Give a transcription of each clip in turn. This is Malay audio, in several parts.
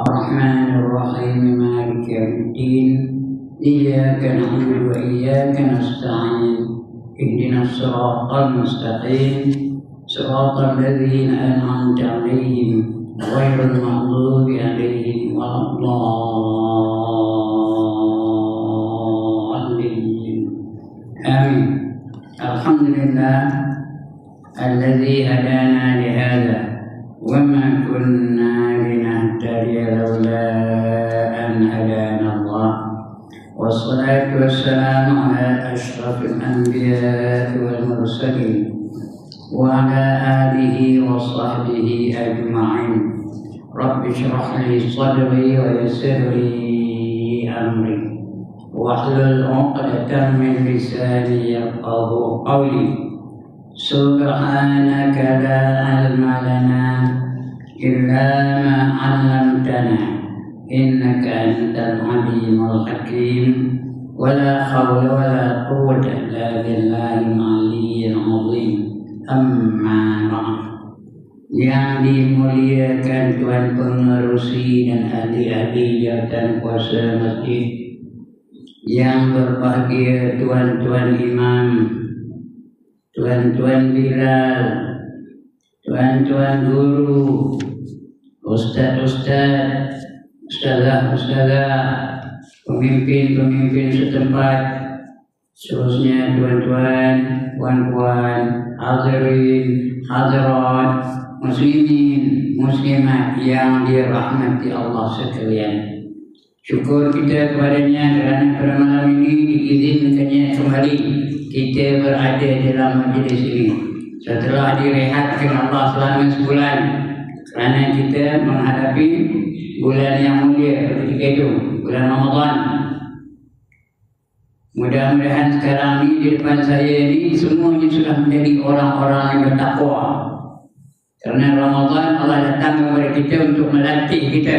الرحمن الرحيم مالك يوم الدين إياك نعبد وإياك نستعين اهدنا الصراط المستقيم صراط الذين أنعمت عليهم غير المغضوب عليهم ولا الضالين آمين. الحمد لله الذي هدانا لهذا وما كنا لنهتدي لولا أن هدانا الله، والصلاة والسلام على أشرف الأنبياء والمرسلين وعلى آله وصحبه أجمعين. رب اشرح لي صدري ويسر لي أمري واحلل عقدة من لساني يفقهوا قولي. سبحانك لا علم لنا إلا ما علمتنا إنك أنت العليم الحكيم. ولا حول ولا قوة إلا بالله العلي العظيم. Amma ba'd. Yang dimuliakan Tuan pengerusi dan ahli-ahli jawatan kuasa masjid, yang berbahagia tuan-tuan imam, tuan-tuan bilal, tuan-tuan guru, ustaz-ustaz, ustazah-ustazah, pemimpin-pemimpin setempat, seterusnya tuan-tuan, puan-puan, hadirin, hadirat, muslimin, muslimat yang dirahmati Allah sekalian. Syukur kita kepadanya kerana pada malam ini diizinkannya kembali kita berada dalam majlis ini setelah direhatkan Allah selama sebulan kerana kita menghadapi bulan yang mulia ketika itu, bulan Ramadan. Mudah-mudahan sekarang ini di depan saya ini semuanya sudah menjadi orang-orang yang bertakwa. Kerana Ramadan Allah datang kepada kita untuk melatih kita,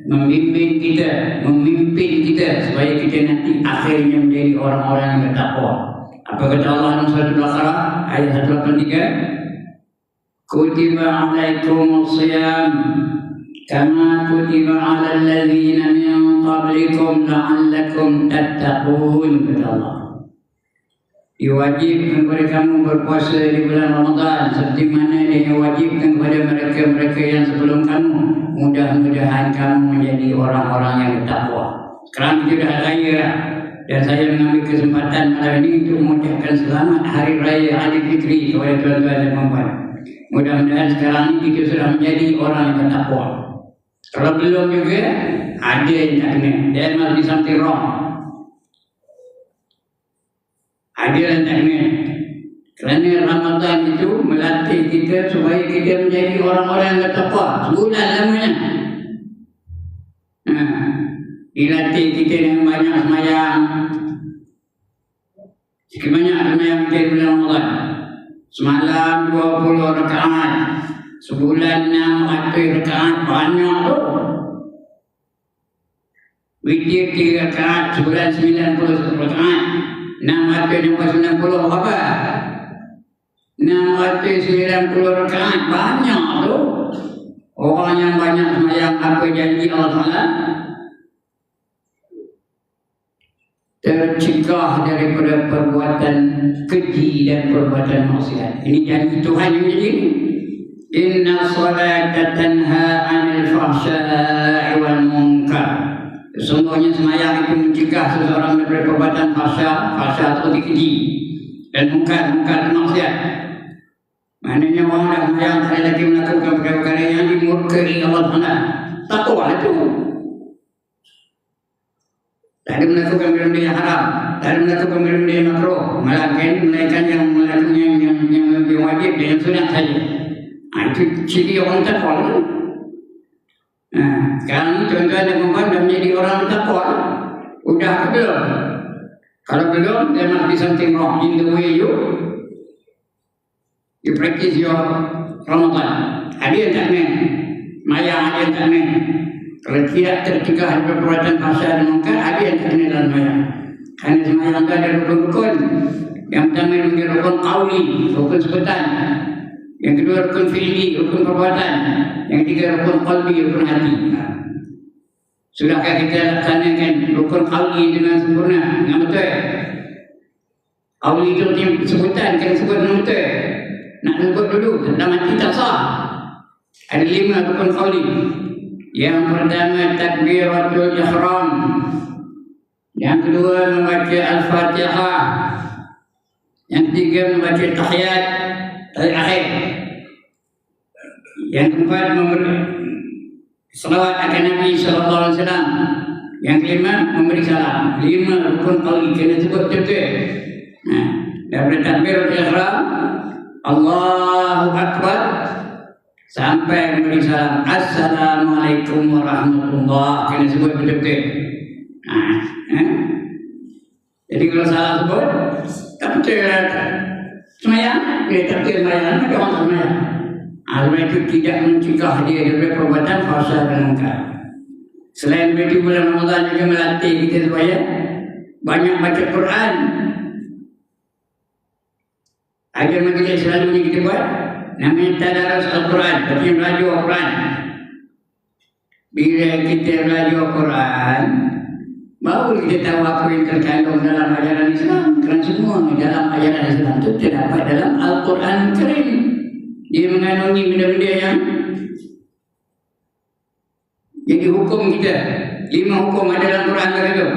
membimbing kita, memimpin kita supaya kita nanti akhirnya menjadi orang-orang yang bertakwa. Apa kata Allah dalam surah Al-Baqarah ayat 183? Kutiba alaikumus shiyam kama kutiba alal ladzina min qablikum la'allakum tattaqun. Kata Allah, diwajibkan kepada kamu berpuasa di bulan Ramadan seperti mana dia wajibkan kepada mereka-mereka yang sebelum kamu. Mudah-mudahan kamu menjadi orang-orang yang bertakwa. Sekarang kita dah raya dan saya mengambil kesempatan malam ini untuk mengucapkan selamat Hari Raya Aidilfitri kepada tuan-tuan dan puan-puan. Mudah-mudahan sekarang ini kita sudah menjadi orang yang bertakwa. Kalau belum juga, ada yang tak kena. There must be something wrong. Ada yang tak kena. Kerana Ramadan itu melatih kita supaya kita menjadi orang-orang yang bertakwa. Sebulan lamanya. Dilatih kita dengan banyak semayang. Sekian banyak semayang kita di bulan Ramadan. Semalam 20 rakaat. Sebulan 600 rakaat. Banyak tu. Witir 3 rakaat. Sebulan 90 rakaat. 690 apa? 690 rakaat. Banyak tu. Orang yang banyak semayang apa janji Allah Ta'ala tercegah daripada perbuatan keji dan perbuatan maksiat. Ini janji Tuhan yang jadi. Inna salata tanha 'anil fahsya'i wal munkar. Sesungguhnya semayang itu mencegah seseorang daripada perbuatan fahsya atau keji dan munkar dan maksiat. Maknanya orang dah semayang tak ada lagi melakukan perkara-perkara yang dimurkai Allah Ta'ala. Takwa itu. Tak ada melakukan benda yang haram, tak ada melakukan benda yang makruh, melainkan yang wajib dan yang sunat saja. Itu ciri orang takwa. Sekarang tuan-tuan dan puan-puan dah menjadi orang takwa. Udah ke belum? Kalau belum, there must be something wrong in the way you practice your Ramadan. Ada yang tak kena, maya ada yang tak kena. Kalau tidak tercegah daripada perbuatan fahsya dan munkar, ada yang tak kena dalam semayang. Kerana semayang itu ada rukun-rukun. Yang pertama adalah rukun qauli, rukun sebutan. Yang kedua rukun fi'li, rukun perbuatan. Yang ketiga rukun qalbi, rukun hati. Sudahkah kita laksanakan rukun qauli dengan sempurna, dengan betul? Qauli itu sebutan, kan sebut dengan betul. Nak sebut dulu, dalam hati tak sah. Ada 5 rukun qauli. Yang pertama takbiratul ihram. Yang kedua membaca al-Fatihah. Yang ketiga membaca tahiyat akhir. Yang keempat memberi salawat akan Nabi sallallahu alaihi wasallam. Yang kelima memberi salam. 5 rukun qauli kena sebut betul. Daripada takbiratul ihram, Allahu akbar sampai memberi salam, Assalamualaikum warahmatullahi, kena sebut betul-betul. Jadi kalau salah sebut tak betul semayang, tak betul semayang, ada orang semayang. Sebab itu tidak mencegah dia daripada perbuatan fahsyah dan munkar. Selain itu bulan Ramadan juga melatih kita supaya banyak baca Quran. Ada majlis selalunya kita buat namanya tadarus Al-Quran, berarti belajar Al-Quran. Bila kita belajar Al-Quran, baru kita tahu apa yang terkandung dalam ajaran Islam. Kerana semua dalam ajaran Islam itu terdapat dalam Al-Quran Karim. Dia mengandungi benda-benda yang jadi hukum kita. 5 hukum ada dalam Quran itu.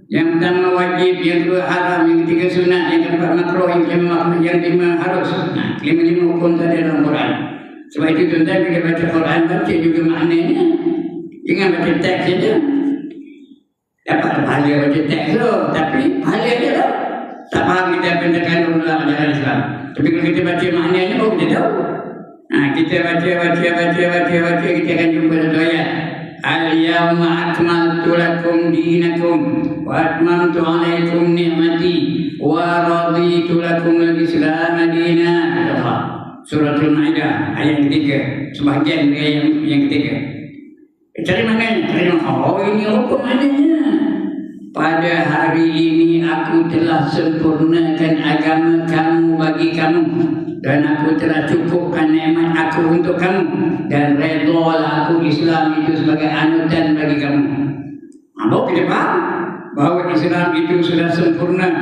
Yang pertama wajib, yang kedua haram, yang ketiga sunat, yang keempat makruh, yang kelima harus. Kelima hukum tadi dalam Quran. Sebab itu tuan-tuan bila baca Quran, baca juga maknanya. Jangan baca teks saja. Dapat pahala baca teks tu, tapi pahala je lah. Tak faham kita apa yang terkandung dalam ajaran Islam. Tapi kalau kita baca maknanya, baru kita tahu. Kita baca, kita akan jumpa satu ayat. Al-yawma akmaltu lakum dinakum wa atmamtu alaikum ni'mati wa raditu lakum al-islam dinan. Suratul Maidah ayat ketiga, sebahagian dari yang ketiga. Cari mana? Cari mana? Oh, ini hukum adanya. Pada hari ini aku telah sempurnakan agama kamu bagi kamu, dan aku telah cukupkan nikmat aku untuk kamu, dan redhalah aku Islam itu sebagai anutan bagi kamu. Baru kita faham bahawa Islam itu sudah sempurna.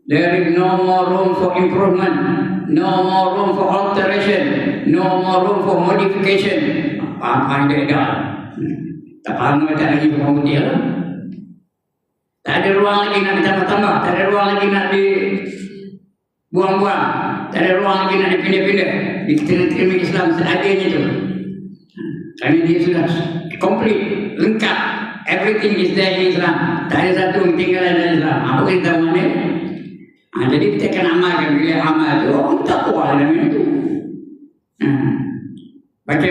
There is no more room for improvement, no more room for alteration, no more room for modification. Apa yang dia tak faham, tak lagi faham dia lah. Tak ada ruang lagi nak ditambah-tambah, tak ada ruang lagi nak dibuang-buang, tak ada ruang lagi nak dipindah-pindah. Diterima Islam seadanya itu. Kerana dia sudah complete, lengkap. Everything is there in Islam. Tak ada satu yang tinggalan dalam Islam. Apa kita mana? Jadi kita akan amalkan. Bila amal itu, orang tak kuat dalam itu. Baca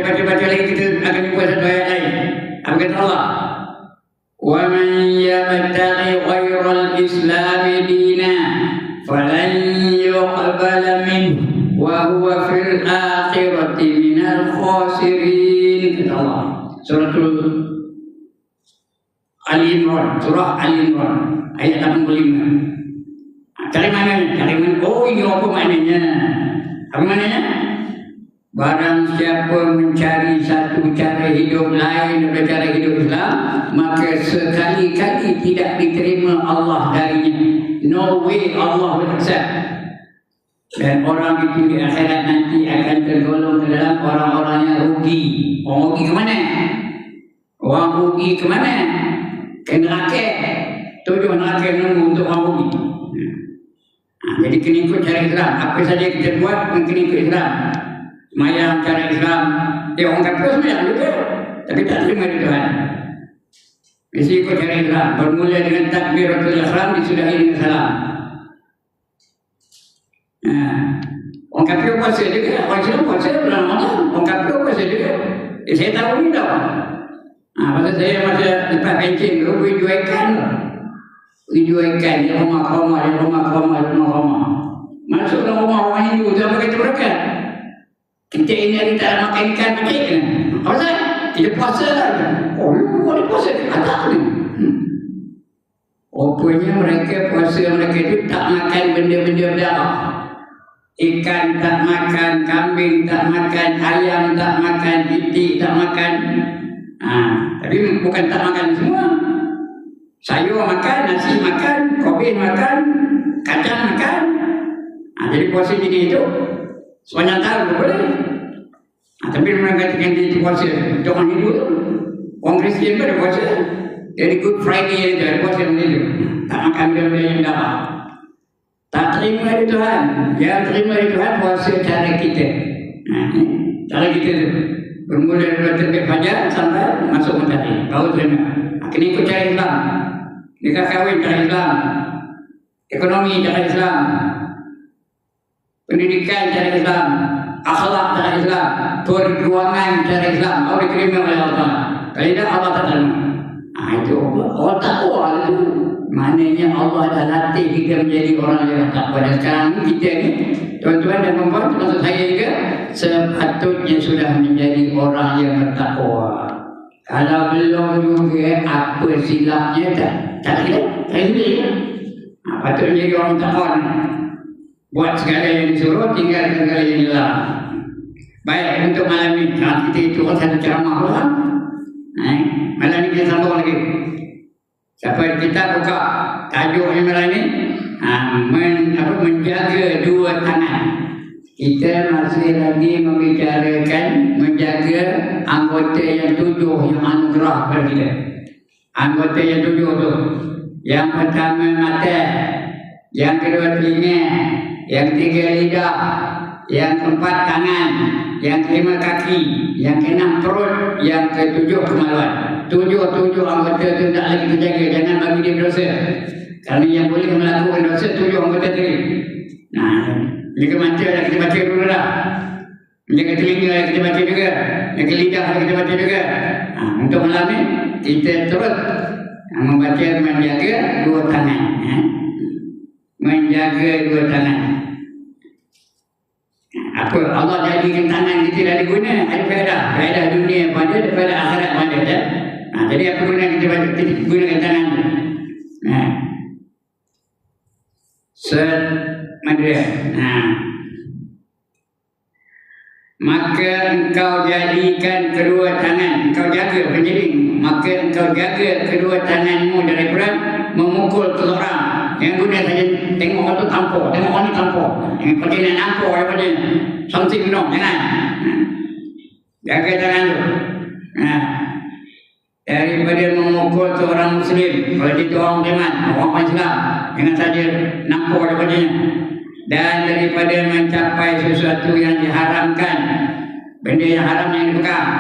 lagi kita akan jumpa satu ayat lain. Apa kata Allah? وَمَنْ يَبْتَغِ غَيْرَ الْإِسْلَامِ دِينًا فَلَنْ يُقْبَلَ مِنْهُ وَهُوَ فِي الْآخِرَةِ مِنَ الْخَاسِرِينَ. Kata Allah. Surah Al-Imran, surah Al-Imran ayat 85. Cari mana? Oh, ini apa maknanya? Apa maknanya? Barang siapa mencari satu cara hidup lain daripada cara hidup Islam, maka sekali-kali tidak diterima Allah darinya. No way Allah will accept. Dan orang itu di akhirat nanti akan tergolong ke dalam orang-orang yang rugi. Orang rugi ke mana? Orang rugi ke mana? Ke neraka. Tujuh neraka menunggu untuk orang rugi. Jadi kena ikut cara Islam. Apa saja kita buat, kena ikut Islam. Semayang cara Islam. Orang kafir semayang juga, tapi tak terima di Tuhan. Mesti ikut cara Islam. Bermula dengan takbiratul ihram, disudahi dengan salam. Orang kafir puasa juga. Orang Islam puasa bulan Ramadan. Orang kafir puasa juga. Saya tahu ni tahu. Pasal saya masa lepas pencing dulu, pergi jual ikan. Di rumah. Masuk dalam rumah orang Hindu, siapa kata berkat? Kita ini hari tak makan ikan macam ni. Apa sahaja? Kita puasa lah. Oh, lu boleh puasa? Ada ni. Rupanya mereka puasa mereka itu tak makan benda-benda berdarah. Ikan tak makan, kambing tak makan, ayam tak makan, itik tak makan. Tapi bukan tak makan semua. Sayur makan, nasi makan, kopi makan, kacang makan. Jadi puasa jadi itu sepanjang tahun boleh. Tapi mereka katakan dia itu puasa untuk orang Hindu, orang Kristian pun ada puasa. Jadi Good Friday itu ada puasa itu. Tak makan benda-benda yang dapat. Tak terima dari Tuhan. Yang terima dari Tuhan puasa cara kita. Cara kita itu bermula dari terbit fajar sampai masuk matahari. Baru terima. Kena ikut cara Islam. Nikah kahwin cara Islam. Ekonomi cara Islam. Pendidikan cara Islam. Akhlak cara Islam. Perjuangan cara Islam. Baru diterima oleh Allah. Kalau tidak Allah tak terima. Itu Allah takwa itu. Maknanya Allah dah latih kita menjadi orang yang takwa. Dan sekarang kita ni, tuan-tuan dan puan-puan, termasuk saya juga, sepatutnya sudah menjadi orang yang bertakwa. Kalau belum juga, apa silapnya tak silap. Tak silap. Patut menjadi orang takwa. Buat segala yang disuruh, tinggal segala yang dilarang. Baik, untuk malam ini, kita itu satu ceramah pula. Malam ini kita sambung lagi. Siapa kita buka tajuknya malam ini, menjaga dua tangan. Kita masih lagi membicarakan menjaga anggota yang 7 yang anugerah kepada kita. Anggota yang 7 tu, yang pertama mata, yang kedua telinga, yang ketiga lidah, yang keempat tangan, yang kelima kaki, yang keenam perut, yang ketujuh kemaluan. 7 anggota itu tak lagi terjaga. Jangan bagi dia berdosa. Kerana yang boleh melakukan dosa 7 anggota tadi. Jaga mata dah kita baca dulu dah. Jaga telinga dah kita baca juga. Jaga lidah dah kita baca juga. Untuk malam ni kita terus membaca menjaga 2 tangan. Menjaga 2 tangan. Apa Allah jadikan tangan kita dah diguna, ada faedah dunia pada daripada akhirat pada ya. Jadi apa guna kita gunakan tangan tu? Maka engkau jadikan kedua tangan, engkau jaga penjering, maka engkau jaga kedua tanganmu daripada memukul orang. Yang guna saja tengok orang tu tampuk, tengok orang ni tampuk. Yang pergi nak nampuk daripada something wrong, jangan. Jaga tangan tu. Daripada memukul seorang Muslim, kalau dia orang beriman, orang Islam, jangan saja nampuk daripadanya. Dan daripada mencapai sesuatu yang diharamkan, benda yang haram yang dipegang.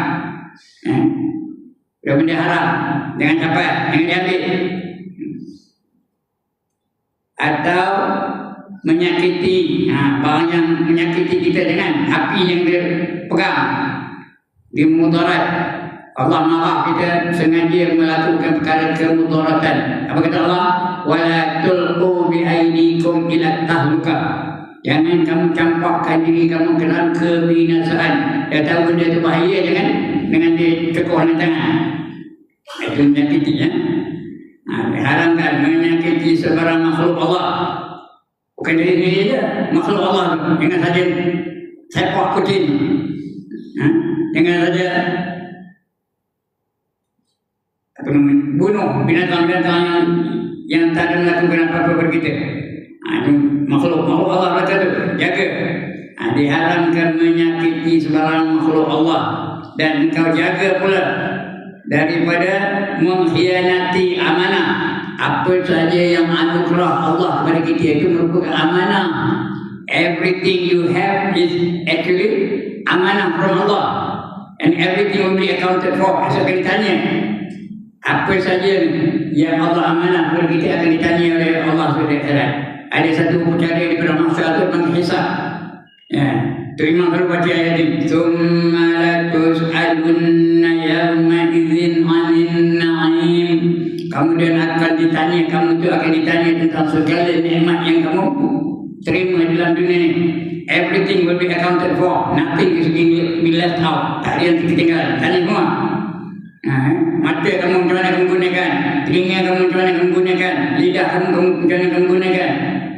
Benda haram, jangan capai, jangan diambil. Atau menyakiti barang yang menyakiti kita dengan api yang dia pegang, dia mudarat. Allah marah kita sengaja melakukan perkara kemudaratan. Apa kata Allah? Wala tulqu bi aydikum ila tahluka. Jangan kamu campakkan diri kamu ke dalam kebinasaan. Dah tahu benda itu bahaya, jangan dengan dia tekoh dengan tangan. Itu menyakiti ya. Diharamkan menyakiti sebarang makhluk Allah. Bukan diri sendiri saja, makhluk Allah tu. Dengan saja sepak kucing, dengan saja bunuh binatang-binatang yang tak ada melakukan apa-apa kepada kita. Itu makhluk Allah kata tu, jaga. Diharamkan menyakiti sebarang makhluk Allah. Dan engkau jaga pula daripada mengkhianati amanah. Apa saja yang anugerah Allah kepada kita itu merupakan amanah. Everything you have is actually amanah from Allah, and everything will be accounted for. Akan ditanya apa saja yang Allah amanah kepada kita akan ditanya oleh Allah SWT. Ada satu perkara daripada masyarakat menghisap. Tu Imam baru baca ayat ini. Tsumma latus'alunna yawma idzin 'anil na'im. Kemudian akan ditanya, kamu itu akan ditanya tentang segala nikmat yang kamu terima dalam dunia ini. Everything will be accounted for. Nothing is be left out. Tak ada yang ketinggalan. Tanya semua. Mata kamu macam mana kamu gunakan, telinga kamu macam mana kamu gunakan, lidah kamu macam mana kamu gunakan,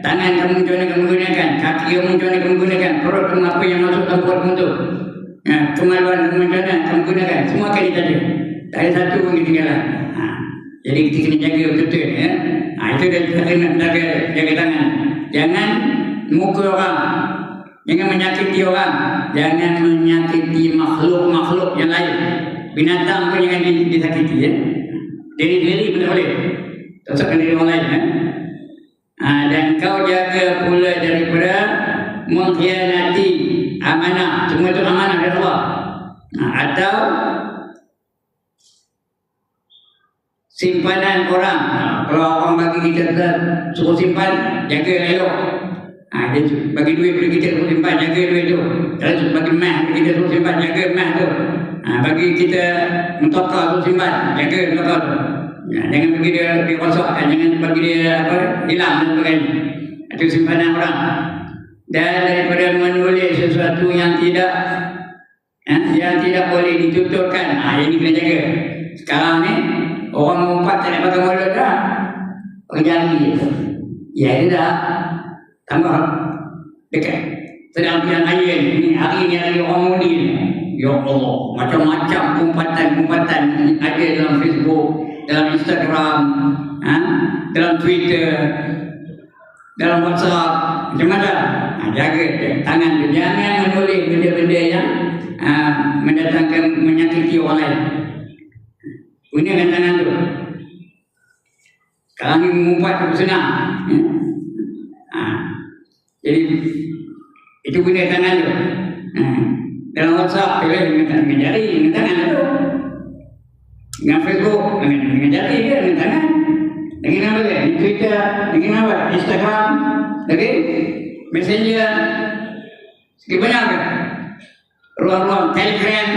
tangan kamu macam mana kamu gunakan, kaki kamu macam mana kamu gunakan, perut kamu apa yang masuk dalam perut kamu tu, kemaluan kamu macam mana kamu gunakan, semua akan ditanya. Tak ada satu pun ketinggalan. Jadi kita kena jaga betul-betul ya. Itu dah kita jaga tangan. Jangan muka orang, jangan menyakiti orang, jangan menyakiti makhluk-makhluk yang lain. Binatang pun jangan disakiti ya. Diri-diri pun tak boleh. Tosakkan diri orang lain ya. Dan kau jaga pula daripada mengkhianati amanah. Semua itu amanah dari Allah. Atau simpanan orang. Kalau orang bagi kita suruh simpan, jaga elok. Dia bagi duit pada kita suruh simpan, jaga duit tu. Kalau bagi mah kita suruh simpan, jaga mah tu. Bagi kita mentokar suruh simpan, jaga mentokar tu. Jangan bagi dia rosakkan, jangan bagi dia hilang dan sebagainya. Itu simpanan orang. Dan daripada menulis sesuatu yang tidak boleh dituturkan, ini kena jaga. Sekarang ni orang mengumpat tak nak pakai mulut dah, pakai jari je. Ya dia dah tambah dekat. Sedang pilihan raya ni, hari ni hari orang mundi ni. Ya Allah, macam-macam umpatan ada dalam Facebook, dalam Instagram, dalam Twitter, dalam WhatsApp, macam-macam. Jaga tangan tu, jangan menulis benda-benda yang mendatangkan menyakiti orang lain. Gunakan tangan tu. Sekarang ni mengumpat tu senang. Jadi itu guna tangan tu. Dalam WhatsApp dengan jari, dengan tangan tu. Dengan Facebook, dengan jari dia, dengan tangan. Dengan apa dia? Twitter, dengan apa? Instagram, lagi Messenger. Sikit banyak kan? Ruang-ruang Telegram.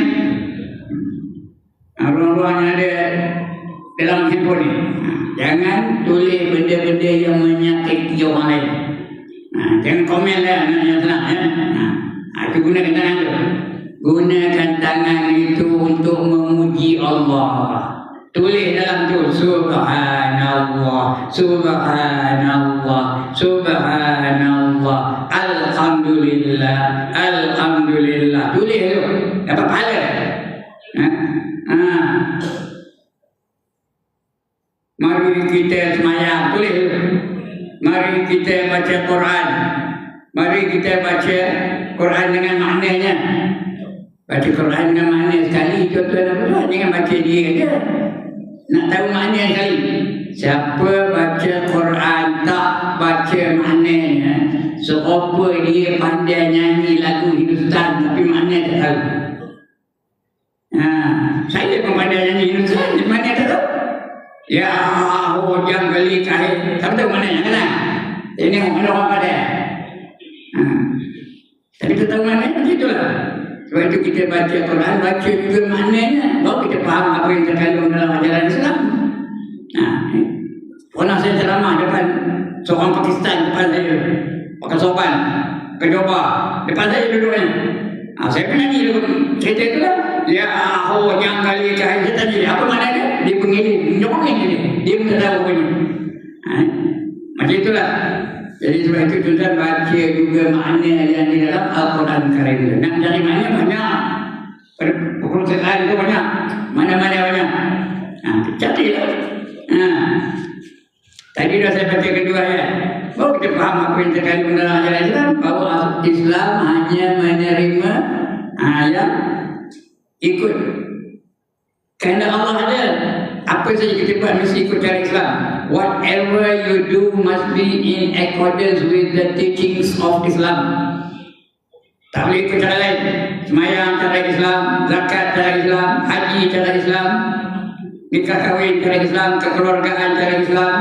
Ruang-ruang yang ada dalam handphone ni. Jangan tulis benda-benda yang menyakiti orang lain. Jangan komen lah yang senang ya. Itu gunakan tangan tu. Gunakan tangan itu untuk memuji Allah. Tulis dalam tu Subhanallah, Subhanallah, Subhanallah, Alhamdulillah, Alhamdulillah. Tulis tu, dapat pahala. Mari kita semayang, tulis tu. Mari kita baca Quran. Mari kita baca Quran dengan maknanya. Baca Quran dengan makna sekali, tuan-tuan dan puan, jangan baca dia je. Nak tahu makna sekali. Siapa baca Quran tak baca maknanya, serupa dia pandai nyanyi lagu Hindustan tapi makna tak tahu. Saya pun pandai nyanyi Hindustan, makna tak tahu. Ya hujang gali kahit, tak tahu maknanya kan? Ini orang pandai. Tapi kita tahu maknanya, begitulah. Sebab itu kita baca Quran, baca juga maknanya, baru kita faham apa yang terkandung dalam ajaran Islam. Pernah saya ceramah depan seorang Pakistan, depan saya, pakai sopan, kejoba, depan saya duduknya. Saya pun nyanyi cerita itu lah. Ya yang kali cahaya, saya tanya apa maknanya? Dia pengilih, nyokongin dia pun tak tahu apa ni. Macam itulah. Jadi sebab itu tuan baca juga makna yang di dalam Al-Quran Karim. Nak cari makna banyak. Pada perpustakaan itu banyak. Mana-mana banyak. Carilah. Tadi dah saya baca kedua ayat. Baru kita faham apa yang terkandung dalam ajaran Islam. Bahawa Islam hanya menerima yang ikut. Kerana Allah ada. Apa saja kita buat mesti ikut cara Islam. Whatever you do must be in accordance with the teachings of Islam. Tak boleh ikut cara lain. Semayang cara Islam, zakat cara Islam, haji cara Islam, nikah kahwin cara Islam, kekeluargaan cara Islam,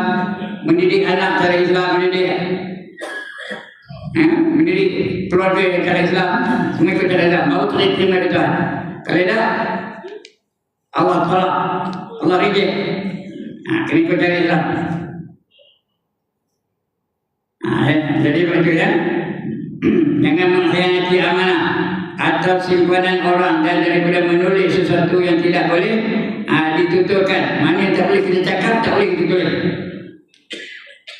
mendidik anak cara Islam, mendidik keluarga cara Islam, semua ikut cara Islam. Baru terima dari Tuhan. Kalau tak, Allah tolak, Allah reject. Kena ikut cara Islam. Jadi begitu ya. Jangan mengkhianati amanah atau simpanan orang, dan daripada menulis sesuatu yang tidak boleh dituturkan. Mana yang tak boleh kita cakap, tak boleh kita tulis.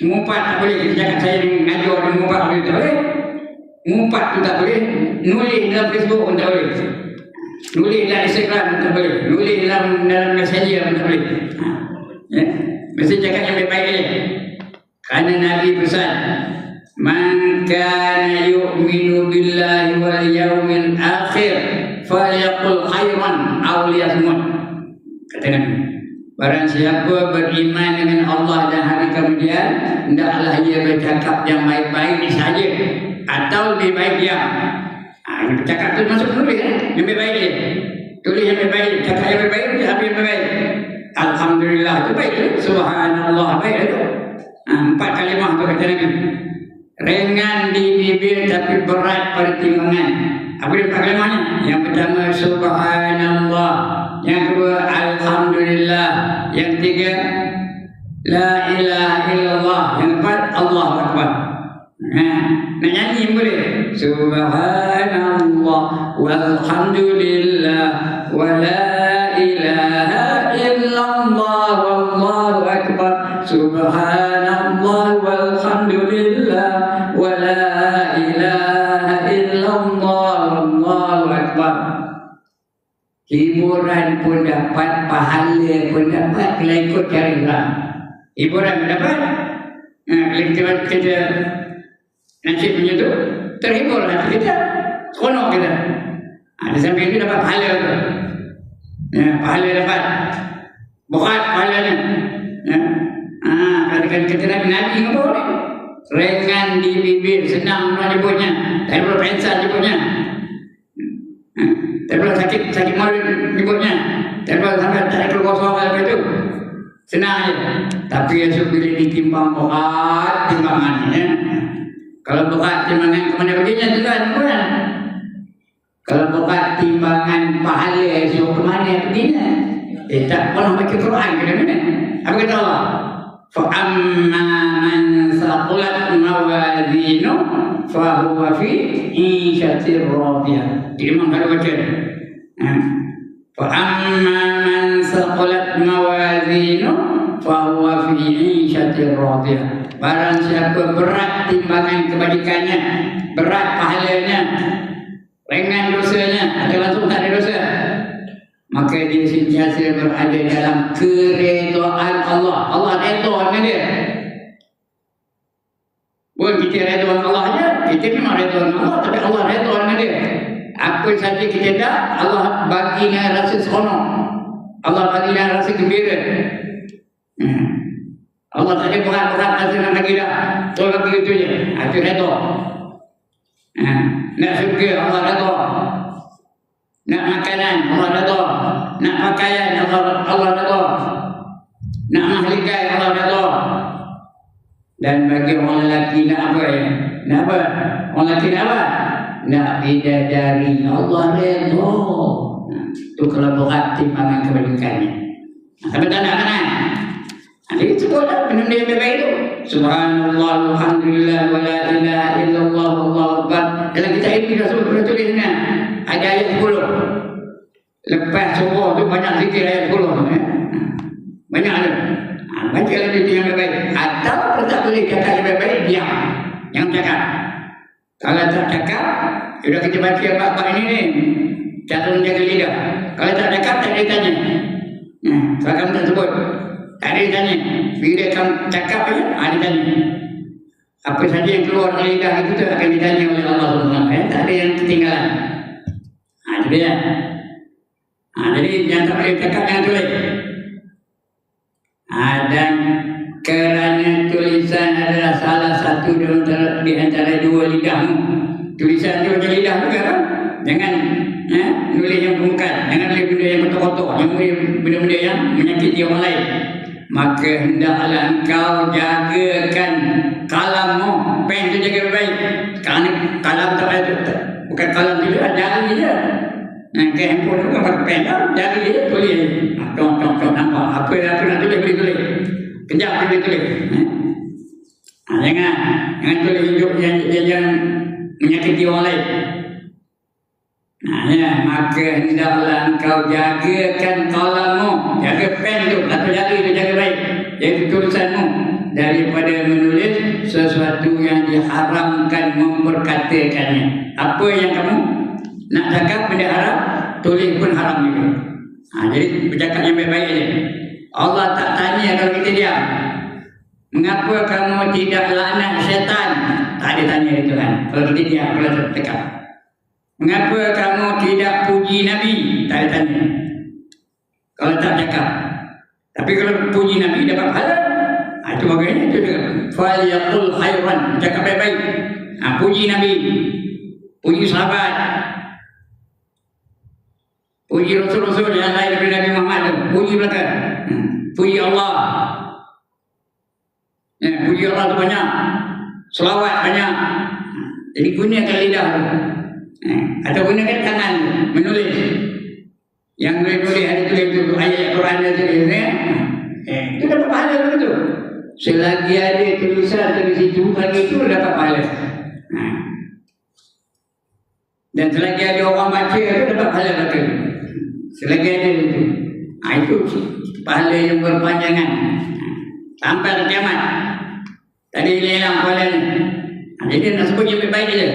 Mengumpat tak boleh kita cakap. Saya mengajar dan mengumpat boleh, tak boleh. Mengumpat pun tak boleh. Nulis dalam Facebook pun tak boleh. Nulis dalam Instagram tak boleh. Nulis dalam messenger tak boleh. Ya. Mesti cakap yang baik-baik je. Kerana Nabi pesan, man kana yu'minu billahi wal yawmil akhir falyaqul khairan aw liyasmut. Kata Nabi, barang siapa beriman dengan Allah dan hari kemudian, hendaklah ia bercakap yang baik-baik saja atau lebih baik diam. Cakap tu masuk tulis kan? Yang baik-baik je. Tulis yang baik-baik, cakap yang baik-baik, habis yang baik-baik. Alhamdulillah tu baik tu. Subhanallah baik tu. 4 kalimah tu kata Nabi. Ringan di bibir tapi berat pada timbangan. Apa dia 4 kalimahnya? Yang pertama Subhanallah. Yang kedua Alhamdulillah. Yang ketiga La ilaha illallah. Yang keempat Allahu Akbar. Nak nyanyi boleh. Subhanallah walhamdulillah wa la ilaha illallah wallahu akbar. Subhanallah walhamdulillah wa la ilaha illallah wallahu akbar. Hiburan pun dapat, pahala pun dapat, kalau ikut cara Islam. Hiburan pun dapat. Kalau kita nasib punya tu terhibur hati kita, seronok kita. Di samping itu dapat pahala tu. Pahala dapat, berat pahalanya. Katakan kata Nabi apa ni? Ringan di bibir, senang orang nyebutnya. Tak perlu pensel nyebutnya. Tak perlu sakit mulut nyebutnya. Tak perlu sampai tak perlu kosong lepas itu. Senang je. Tapi esok bila ditimbang berat timbangannya. Kalau berat timbangan kemana perginya tuan puan. Kalau berat timbangan pahala esok kemana perginya. Tak pernah baca Quran ke mana. Apa kata Allah? Fa amma man saqulat mawazinu fa huwa fi 'ishatir radiyah. Imam kalau baca. Fa amma man saqulat mawazinu fa huwa fi 'ishatir radiyah. Barang siapa berat timbangan kebajikannya, berat pahalanya, ringan dosanya, ada langsung tak ada dosa, maka dia sentiasa berada dalam keredaan Allah. Allah redha dengan dia. Bukan kita redha dengan Allah saja, kita memang redha dengan Allah, tapi Allah redha dengan dia. Apa saja kita dah, Allah bagi dengan rasa seronok, Allah bagi dengan rasa gembira. Allah tak ada berat-berat rasa nak bagi dah. So bagi itu je. Itu redha. Nak syurga Allah redha. Nak makanan Allah redha. Nak pakaian Allah redha. Nak mahligai Allah redha. Dan bagi orang lelaki nak apa ya? Nak apa? Orang lelaki nak apa? Nak bidadari Allah redha. Itu kalau berat timbangan kebajikannya. Tapi tak nak mana? Jadi sebutlah benda yang baik itu. Subhanallah, alhamdulillah, wa la ilaha illallah, wallahu akbar. Dalam kitab ini dah sebut tulis ni. Ada ayat 10. Lepas subuh tu banyak zikir ayat 10 tu. Banyak ada. Baca lagi yang baik. Atau tak boleh cakap yang baik, diam. Jangan cakap. Kalau tak cakap, sudah kita baca bab-bab ini ni. Cara menjaga lidah. Kalau tak cakap, tak ada tanya. Sebab kamu tak sebut. Tak ada tanya. Bila kamu cakap aja, ada tanya. Apa saja yang keluar dari lidah itu akan ditanya oleh Allah SWT. Tak ada yang ketinggalan. Itu dia. Jadi yang tak boleh cakap jangan tulis. Dan kerana tulisan adalah salah satu di antara dua lidahmu. Tulisan itu macam lidah juga kan? Jangan nulis yang permukaan. Jangan nulis benda yang kotor-kotor. Jangan nulis benda-benda yang menyakiti orang lain. Maka hendaklah engkau jagakan kalammu, pen tu jaga baik. Kerana kalam tak ada, bukan kalam tu jari je. Ke handphone tu kan pakai pen lah, jari je tulis. Contoh nampak apa nak tulis boleh tulis. Kejap boleh tulis. Jangan tulis hidup yang menyakiti orang lain. Maka hendaklah engkau jagakan kalammu, jaga pen tu atau jari tu jaga baik, iaitu tulisanmu, daripada menulis sesuatu yang diharamkan memperkatakannya. Apa yang kamu nak cakap benda haram, tulis pun haram juga. Jadi bercakap yang baik-baik aja. Allah tak tanya kalau kita diam. Mengapa kamu tidak laknat syaitan? Tak ada tanya itu kan. Kalau kita diam, kalau tertekap. Mengapa kamu tidak puji Nabi? Tak ada tanya. Kalau tak cakap. Tapi kalau puji Nabi dapat pahala. Itu bagaimana itu juga. Falyaqul khairan, cakap baik-baik. Puji Nabi, puji sahabat, puji Rasul-Rasul yang lain daripada Nabi Muhammad, puji belaka, puji Allah. Puji Allah itu banyak, selawat banyak. Jadi gunakan lidah atau gunakan tangan menulis. Yang boleh ada tulis ayat Quran itu, itu dapat pahala begitu. Selagi ada tulisan di situ, lagi itu dapat pahala. Dan selagi ada orang baca itu dapat pahala betul. Selagi ada itu, itu pahala yang berpanjangan sampai ke kiamat. Tadi hilang pahala ni. Jadi nak sebut yang baik saja.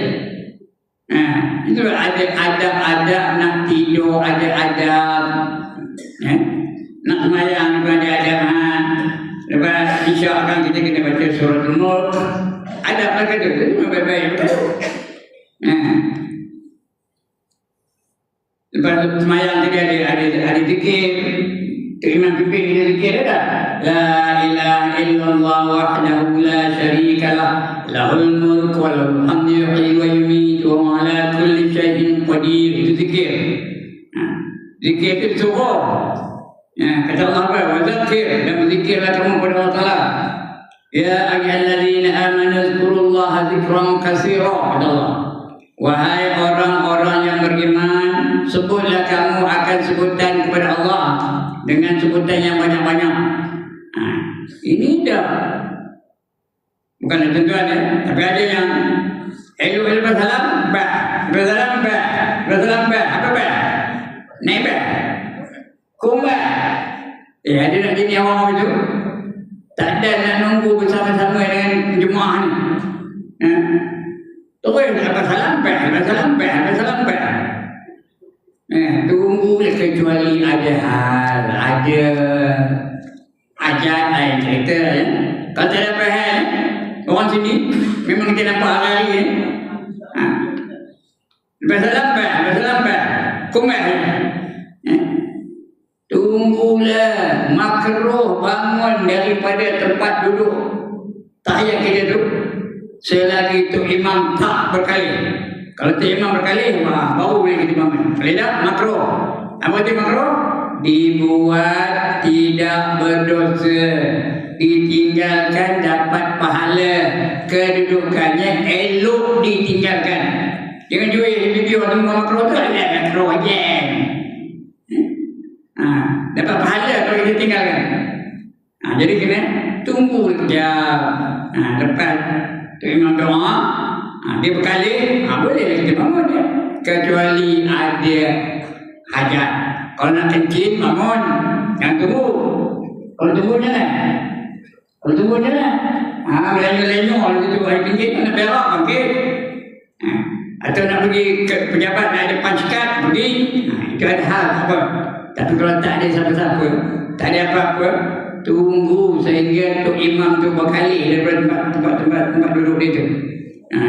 Itu ada nak tidur, ada nak semayang itu ada adab. Lepas Isya akan kita kena baca surah Al-Mulk. Ada apa kata itu memang baik-baik betul. Lepas semayang tadi ada zikir. Tu Imam pimpin kita zikir ada. La ilaha illallah wahdahu la syarika lah. Lahul mulk wa lahul hamdu yuhyi wa yumiitu wa ala kulli syai'in qadir. Itu zikir. Zikir itu suruh. Kata Allah apa? Wazakir, dan berzikirlah kamu kepada Allah Ta'ala. Ya ayyuhalladzina amanu zkurullaha zikran katsira. Kata Allah, wahai orang-orang yang beriman, sebutlah kamu akan sebutan kepada Allah dengan sebutan yang banyak-banyak. Ini dah bukan tentuan ya, tapi ada yang elu bersalam ba, bersalam ba, bersalam ba, apa ba? Naik ba, kumba. Ada nak jadi awam itu. Tak ada nak nunggu bersama-sama dengan jemaah ni. Terus bersalam ba, bersalam ba, bersalam ba. Tunggu kecuali ada hal, ada ajat lain cerita ya. Kalau tak ada hal, orang sini memang kita nampak hari-hari ya. Bersalam ba, kumba. Tunggulah makruh bangun daripada tempat duduk tahiyat kita tu selagi tu imam tak berkali. Kalau tu imam berkali, baru boleh kita bangun. Kalau tak, makruh. Apa itu makruh? Dibuat tidak berdosa, ditinggalkan dapat pahala, kedudukannya elok ditinggalkan. Jangan jual video tu makruh tu ada makruh aja. Dapat pahala kalau kita tinggalkan. Jadi kena tunggu sekejap. Lepas tu imam doa, dia berkali, boleh kita bangun dia. Kecuali ada hajat. Kalau nak kencing, bangun. Jangan tunggu. Kalau tunggu jangan. Kalau tunggu jangan. Lenyu-lenyu kalau itu hari kencing, nak berak, bangkit. Atau nak pergi ke pejabat, nak ada pansikat, pergi. Itu ada hal apa. Tapi kalau tak ada siapa-siapa, tak ada apa-apa, tunggu sehingga tu imam tu berkali daripada tempat duduk dia tu.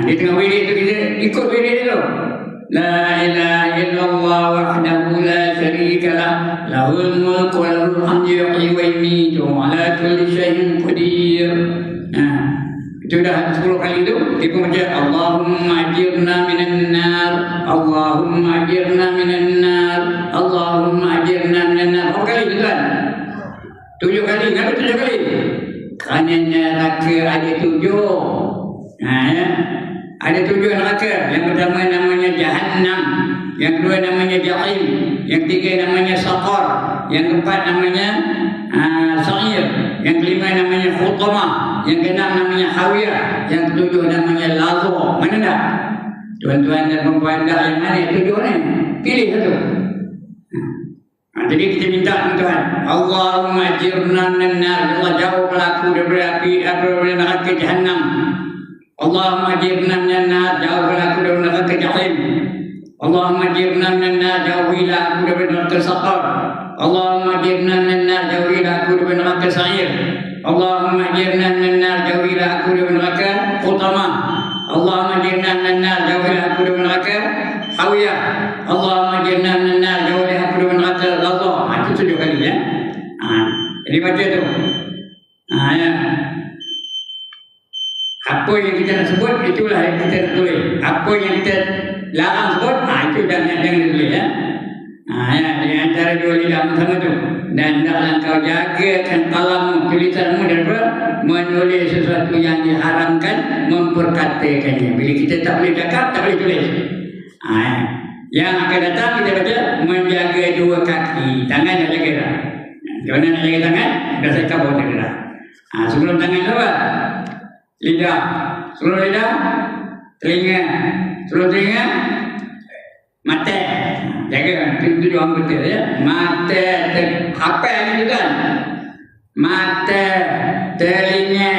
Dia tengah wirid tu kita ikut wirid dia tu. La ilaha illallah wahdahu la syarika lah, lahul mulk wa lahul hamdu yuhyi wa yumiitu wa ala kulli syai'in qadir. Itu dah 10 kali tu dia pun baca Allahumma ajirna minan nar, Allahumma ajirna minan nar, Allahumma ajirna minan nar. Berapa kali tu kan? 7 kali. Kenapa 7 kali? Kerana neraka ada 7. Ya. Ada 7 neraka. Yang pertama namanya Jahannam, yang kedua namanya Jahim, yang ketiga namanya Saqar, yang keempat namanya Sa'ir, yang kelima namanya Khutamah, yang keenam namanya Hawiyah, yang ketujuh namanya Lazo. Mana dah? Tuan-tuan dan perempuan dah yang mana 7 ni? Pilih satu. Jadi kita minta Tuhan, Allahumma ajirna minan nar, Allah jauhkanlah aku daripada api neraka Jahannam. Allahumma ajirna minan nar, jauhkanlah aku daripada neraka Jahim. Allahumma jirna minan nar jauhilah aku dari neraka saqar. Allahumma jirna minan nar jauhilah aku dari neraka sa'ir. Allahumma jirna minan nar jauhilah aku dari neraka utama. Allahumma jirna minan nar jauhilah aku dari neraka hawiyah. Allahumma jirna minan nar jauhilah aku dari neraka ladha. Itu 7 kali ya. Jadi baca tu. Ya. Apa yang kita nak sebut itulah yang kita nak tulis. Apa yang kita larang sebut, itu jangan ditulis ya. Ya, di antara dua lidah sama tu. Dan dalam kau jagakan kalammu, tulisanmu daripada menulis sesuatu yang diharamkan, memperkatakannya. Bila kita tak boleh cakap, tak boleh tulis. Yang akan datang kita baca menjaga dua kaki. Tangan nak jaga dah. Macam mana nak jaga tangan? Dah saya kabur jaga dah. Sebelum tangan apa? Lidah. Sebelum lidah, telinga. Sebelum telinga, mata. Jaga. Itu dua anggota ya. Mata, apa yang itu kan? Mata, telinga,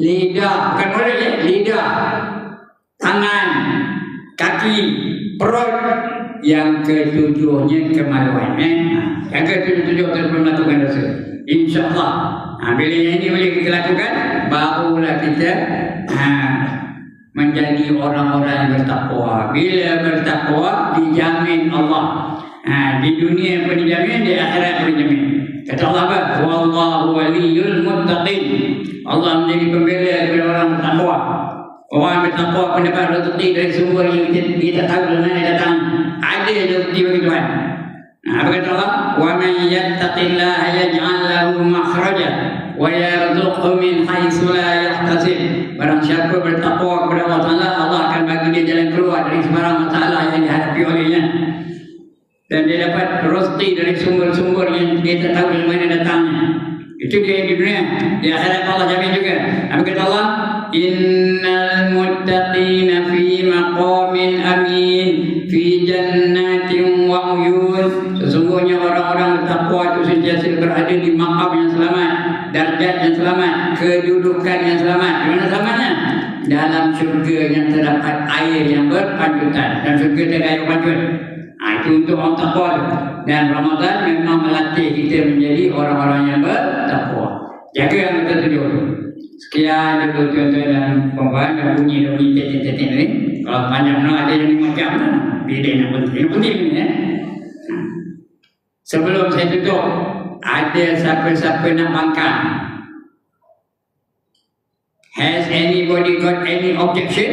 lidah. Bukan boleh ya? Lidah, tangan, kaki, perut. Yang ketujuhnya kemaluan. Yang ketujuh terus melakukan dosa. InsyaAllah. Bila yang ini boleh kita lakukan, barulah kita menjadi orang-orang yang bertakwa. Bila bertakwa, dijamin Allah. Di dunia pun dijamin, di akhirat pun dijamin. Kata Allah apa? Wallahu waliyul muttaqin. Allah menjadi pembela kepada orang bertakwa. Orang bertakwa pun dapat rezeki dari sumber yang kita tahu dari mana datang. Ada rezeki bagi Tuhan. Apa kata Allah? Wa man yattaqillaha yaj'al lahu makhraja wa yarzuqhu min haitsu la yahtasib. Barang siapa bertakwa kepada Allah Taala, Allah akan bagi dia jalan keluar dari sembarang masalah yang dihadapi olehnya. Dan dia dapat rezeki dari sumber-sumber yang dia tak tahu dari mana datangnya. Itu dia di dunia. Di akhirat Allah jamin juga. Apa kata Allah? Innal muttaqina fi maqamin amin fi jannatin wa uyun. Sesungguhnya orang-orang bertakwa itu sentiasa berada di maqam yang selamat, darjat yang selamat, kedudukan yang selamat. Di mana selamatnya? Dalam syurga yang terdapat air yang berpancutan. Dan syurga tidak ada air pancut. Itu untuk orang takwa. Dan Ramadan memang melatih kita menjadi orang-orang yang bertakwa. Jaga yang betul-betul itu. Sekian dulu tuan-tuan dan puan-puan. Dah bunyi titik-titik ni. Kalau panjang ada yang 5 jam lah. Bila nak penting. Yang penting ni ya. Sebelum saya tutup, ada siapa-siapa nak bangkang? Has anybody got any objection?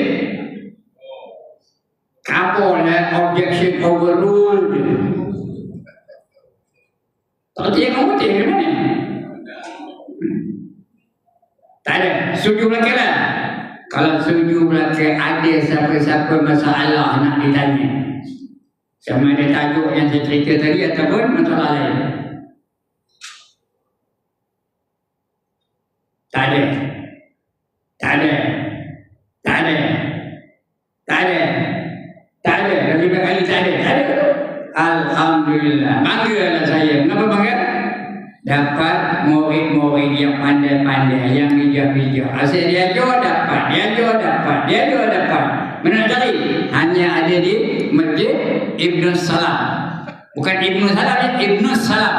Kabullah objection overruled. Tak ada yang ngomong di mana? Tak ada. Setuju belaka lah. Kalau setuju belaka, ada siapa-siapa masalah nak ditanya. Sama ada tajuk yang saya cerita tadi ataupun masalah lain. Tak ada. Tak ada. Tak ada. Tak ada. Tak ada. Dah 5 kali tak ada. Tak ada. Alhamdulillah. Banggalah saya. Kenapa bangga? Dapat murid-murid yang pandai-pandai, yang bijak-bijak. Asyik dia juga dapat. Dia juga dapat. Dia juga dapat. Mana nak cari? Hanya ada di Masjid Ibnu Salam. Bukan Ibnu Salam, Ibnu Salam.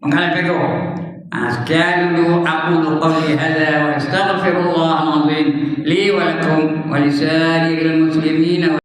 Menghalang pegang. Sekian dulu aku qawli hadza wa astaghfirullah al-azim li wa lakum wa li sa'iril muslimin.